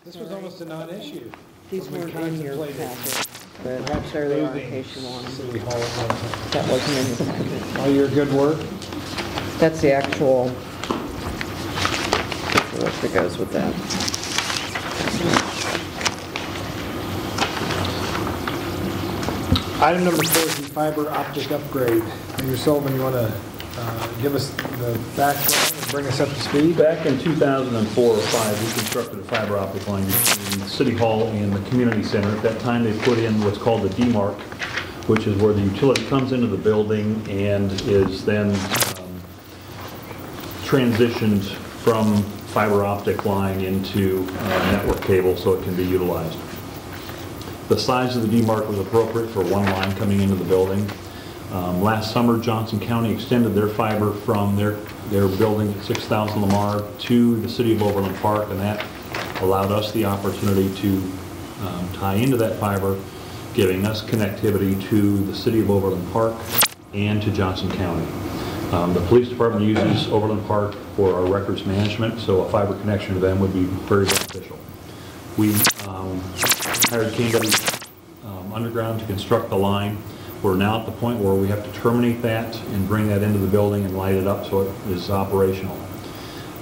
This was almost a non-issue. These when we weren't in your contemplated packet, but perhaps there they are in case you want them. City Hall at one time. That wasn't in your packet. All your good work. That's the actual paperwork that goes with that. Item number 4 is the fiber optic upgrade. Mr. Sullivan, you want to give us the background and bring us up to speed? Back in 2004 or 5, we constructed a fiber optic line between City Hall and the community center. At that time, they put in what's called the DMARC, which is where the utility comes into the building and is then transitioned from fiber optic line into network cable so it can be utilized. The size of the DMARC was appropriate for one line coming into the building. Last summer, Johnson County extended their fiber from their building at 6000 Lamar to the city of Overland Park, and that allowed us the opportunity to tie into that fiber, giving us connectivity to the city of Overland Park and to Johnson County. The police department uses Overland Park for our records management, so a fiber connection to them would be very beneficial. We hired KW Underground to construct the line. We're now at the point where we have to terminate that and bring that into the building and light it up so it is operational.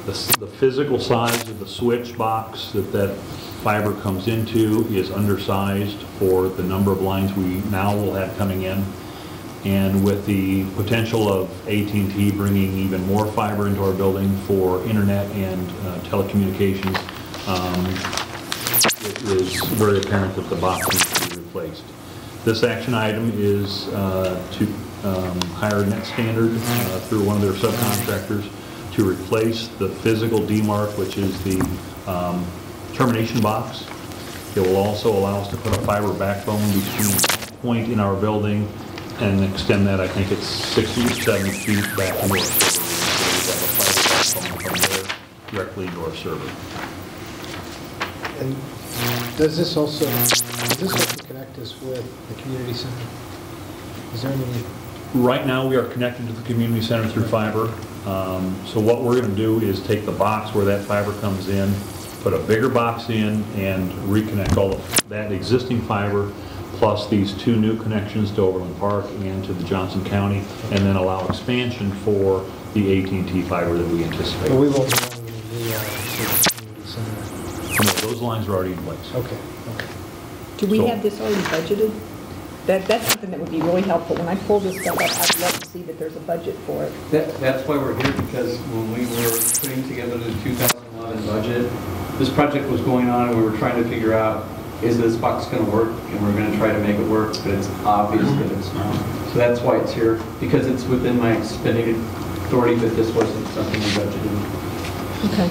The physical size of the switch box that fiber comes into is undersized for the number of lines we now will have coming in. And with the potential of AT&T bringing even more fiber into our building for internet and telecommunications, it is very apparent that the box needs to be replaced. This action item is to hire Net Standard through one of their subcontractors to replace the physical DMARC, which is the termination box. It will also allow us to put a fiber backbone between the point in our building and extend that, I think it's 60 or 70 feet back into our server. So we have a fiber backbone from there directly into our server. And does this also connect us with the community center? Is there any? Right now we are connected to the community center through fiber. So what we're going to do is take the box where that fiber comes in, put a bigger box in, and reconnect all of that existing fiber plus these 2 new connections to Overland Park and to the Johnson County, and then allow expansion for the AT&T fiber that we anticipate. Well, we won't be running the community center. No, those lines are already in place. Okay. Do we have this already budgeted? That's something that would be really helpful. When I pull this stuff up, I'd love to see that there's a budget for it. That's why we're here, because when we were putting together the 2011 budget, this project was going on and we were trying to figure out, is this box going to work? And we're going to try to make it work, but it's obvious that it's not. So that's why it's here, because it's within my spending authority, but this wasn't something we budgeted. Okay.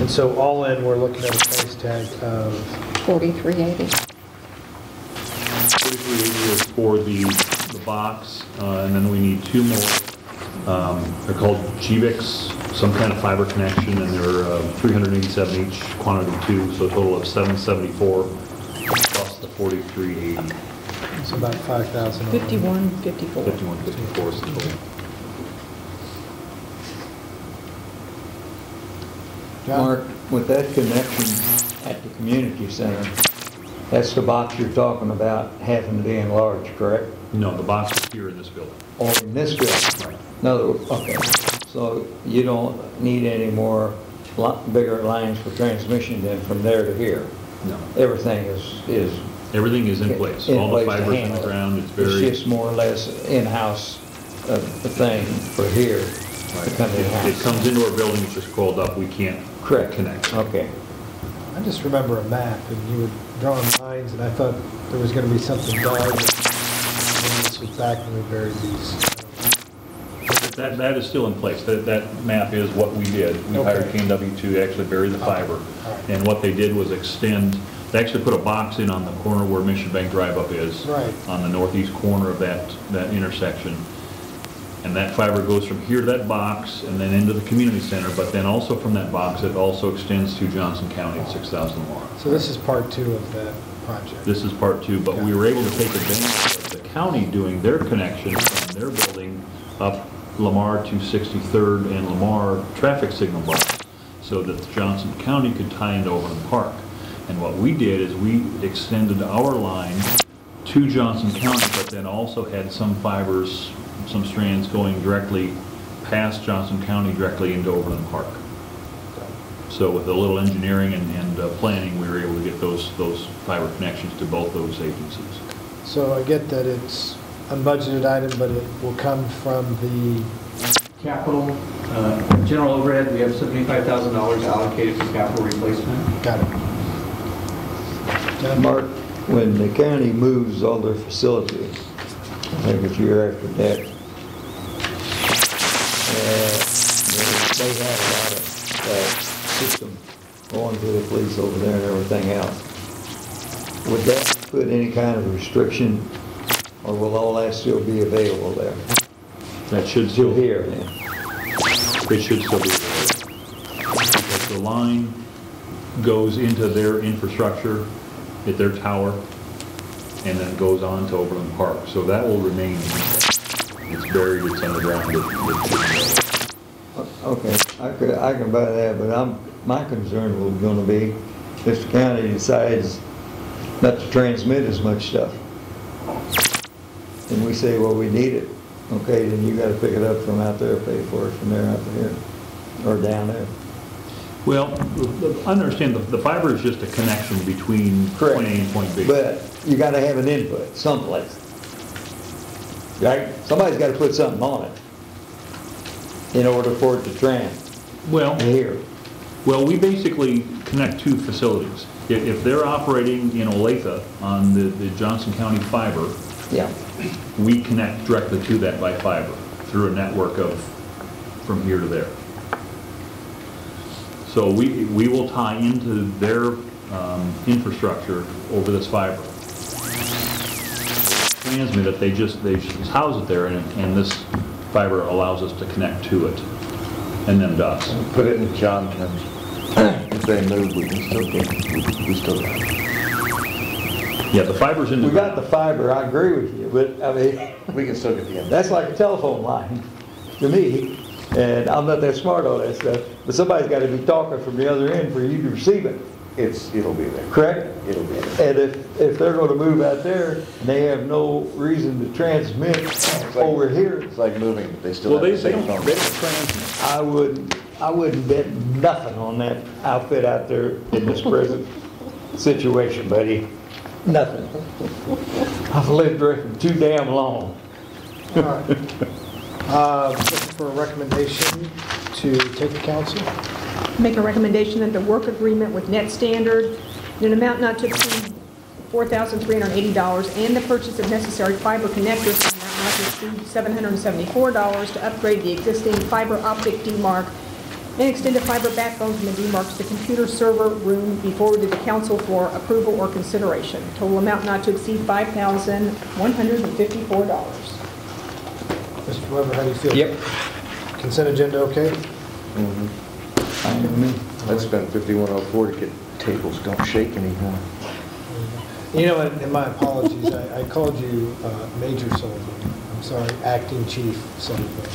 And so all in, we're looking at a price tag of $43.80. $43.80 is for the box, and then we need 2 more. They're called GBICs, some kind of fiber connection, and they're 387 each, quantity 2, so a total of 774 plus the $43.80. Okay. it's about 5,000. 51.54. 51.54 is the total. John? Mark, with that connection at the community center, that's the box you're talking about having to be enlarged, correct? No, the box is here in this building. Or in this building? No, okay. So you don't need any more bigger lines for transmission than from there to here? No. Everything is Everything is in place. All the fiber's in the ground. It's very... It's just more or less in-house thing for here. Right. It comes into our building, it's just coiled up. We can't connect. Okay. I just remember a map, and you were drawing lines, and I thought there was going to be something dark. And this was back when we buried these. That is still in place. That map is what we did. We hired KW to actually bury the fiber. Right. And what they did was extend, they actually put a box in on the corner where Mission Bank Drive Up is, right, on the northeast corner of that intersection. And that fiber goes from here to that box and then into the community center, but then also from that box, it also extends to Johnson County at 6,000 Lamar. So this is part 2 of that project. This is part 2, but we were able to take advantage of the county doing their connection from their building up Lamar to 63rd and Lamar traffic signal box. so that Johnson County could tie into Overland Park. And what we did is we extended our line to Johnson County, but then also had some fibers, some strands going directly past Johnson County directly into Overland Park. So with a little engineering and planning, we were able to get those fiber connections to both those agencies. So I get that it's a budgeted item, but it will come from the, Capital, general overhead, we have $75,000 allocated for capital replacement. got it. John? Mark, when the county moves all their facilities, I think it's year after that, they have a lot of system going to the police over there and everything else. Would that put any kind of restriction, or will all that still be available there? That should Still still, here then? it should still be there. Because the line goes into their infrastructure, at their tower, and then goes on to Overland Park. So that will remain. It's buried, it's underground. Okay, I can buy that, but my concern was gonna be if the county decides not to transmit as much stuff. And we say, well, we need it. Okay, then you gotta pick it up from out there, pay for it from there out to here, or down there. Well, understand the fiber is just a connection between Correct. point A and point B. But you gotta have an input someplace. Right? Somebody's gotta put something on it in order for it to Well, here. well, we basically connect two facilities. If they're operating in Olathe on the Johnson County fiber, Yeah. we connect directly to that by fiber through a network of from here to there. So we will tie into their infrastructure over this fiber. Transmit it, they just house it there, and this fiber allows us to connect to it, and then to us. Put it in Johnson. If they move, we can still get, we still got it. Yeah, the fiber's in the We got the fiber, I agree with you, but I mean, We can still get the end. that's like a telephone line to me. And I'm not that smart on that stuff, but somebody's got to be talking from the other end for you to receive it, It'll be there. correct? It'll be there. And if they're going to move out there and they have no reason to transmit over here, It's like moving, they still Well, have they the same don't phone. transmit. I wouldn't bet nothing on that outfit out there in this present situation, buddy. Nothing. I've lived there too damn long. All right. Looking for a recommendation to take to council. Make a recommendation that the work agreement with Net Standard in an amount not to exceed $4,380 and the purchase of necessary fiber connectors in an amount not to exceed $774 to upgrade the existing fiber optic demarc and extend a fiber backbone from the demarcs to computer server room be forwarded to council for approval or consideration. Total amount not to exceed $5,154. Mr. Weber, how do you feel? Yep. Consent agenda okay? Fine with me. I'd spend 5104 to get tables don't shake anymore. You know, and my apologies, I called you Major Sullivan. I'm sorry, Acting Chief Sullivan.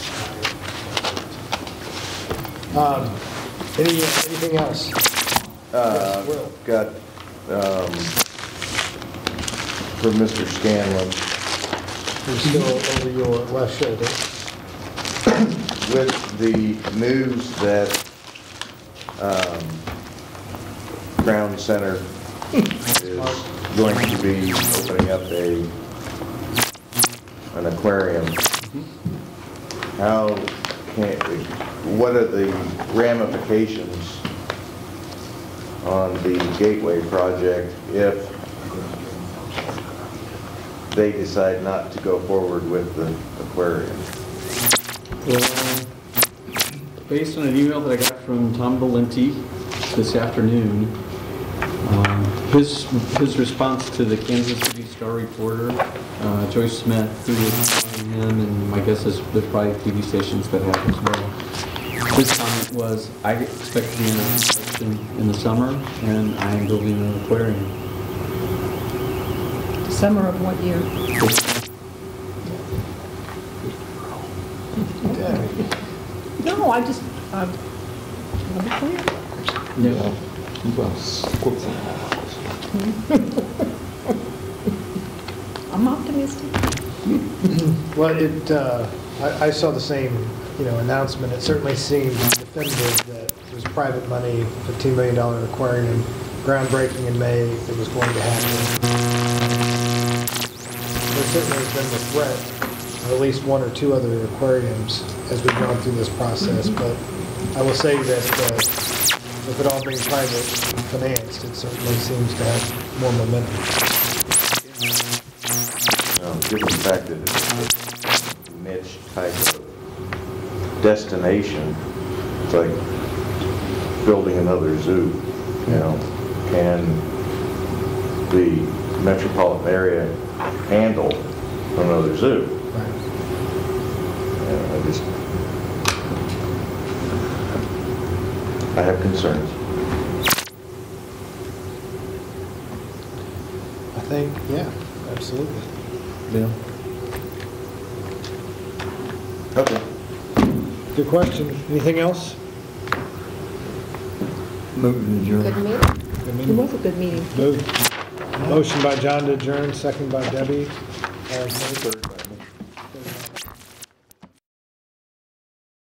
Anything else? Yes, Will. Got, for Mr. Scanlon, You're still over your left shoulder. with the news that Crown Center is going to be opening up an aquarium, what are the ramifications on the Gateway project if they decide not to go forward with the aquarium? Well, based on an email that I got from Tom Valenti this afternoon, his response to the Kansas City Star reporter, Joyce Smith, who was calling him, and my guess is there's probably TV stations that have as well. His comment was, I expect to be in construction in the summer, and I am building an aquarium. Summer of what year? No, I just, want to be clear. Yeah. Well, I'm optimistic. Well, I saw the same, announcement. It certainly seemed definitive that it was private money, $15 million aquarium, groundbreaking in May, it was going to happen. There certainly has been the threat of at least one or two other aquariums as we've gone through this process, but I will say that with it all being private financed, it certainly seems to have more momentum. Given the fact that it's a niche type of destination, it's like building another zoo, can the metropolitan area handle another zoo? Right. I have concerns. I think, yeah, absolutely. Yeah. Okay. Good question. Anything else? Moving to Good adjourn. meeting. Good It meeting. was a good meeting. Move. Motion by John to adjourn, second by Debbie. All in favor?